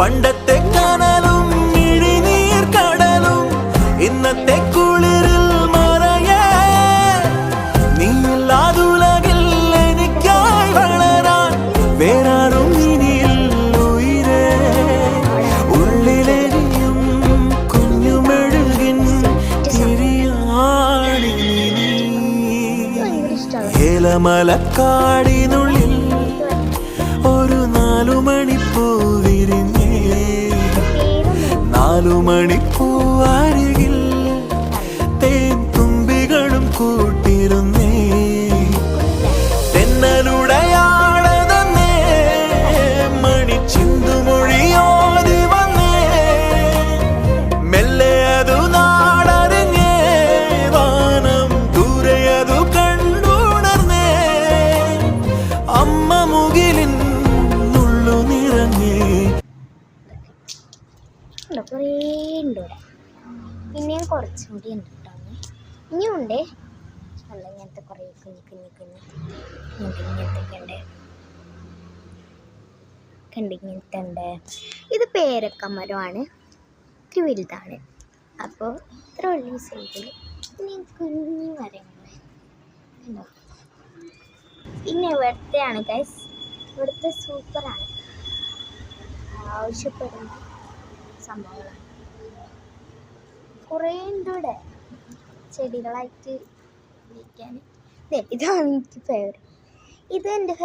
പണ്ടത്തെ കനലും ഇഴിനീർ കടലും ഇന്നത്തെ കുളിരിൽ മറയേ നീയില്ലാതുലകിൽ എനിക്കായി വളരാൻ വേറാരും ഇനിയിൽ ഉയിരേ ഉള്ളിലെരിയും കുഞ്ഞുമെഴുകിൻ തിരിയാണി ഏലമലക്കാടിനുള്ളിൽ ഒരു 4 മണിപ്പൂ വിരിഞ്ഞേ 4 മണിപ്പൂ അരികിൽ തേൻ തുമ്പികളും കൂട്ടിരുന്നേ തെന്നലുടയാടതന്നേ മണിച്ചിന്തുമൊഴിയോതി വന്നേ മെല്ലെ അതു നാടറിഞ്ഞേ വാനം ദൂരെ അതു കണ്ടുണർന്നേ അമ്മ മുകിലിൻ നുള്ളു നിറഞ്ഞേ. കുറേ ഉണ്ട് ഇവിടെ. പിന്നെയും കുറച്ചും കൂടി ഉണ്ട് കേട്ടോ. ഇനിയും ഉണ്ട് അല്ല ഇങ്ങനത്തെ കുറേ ഇങ്ങനത്തെ ഉണ്ട് ഇങ്ങനത്തെ ഉണ്ട്. ഇത് പേരക്കമരമാണ്, ഇത്തിരി വലുതാണ്. അപ്പോൾ ഇത്ര ഉള്ള സൈഡിൽ ഇനി കുഞ്ഞു മരങ്ങൾ ഉണ്ടോ. പിന്നെ ഇവിടുത്തെയാണ് ഗൈസ്, ഇവിടുത്തെ സൂപ്പറാണ്, ആവശ്യപ്പെടുന്ന സംഭവങ്ങളാണ്. കുറേ ഉണ്ട് ഇവിടെ ചെടികളായിട്ട് ഇരിക്കാൻ. ഇതാണ് എനിക്ക് ഫേവറേറ്റ്. ഇത് എൻ്റെ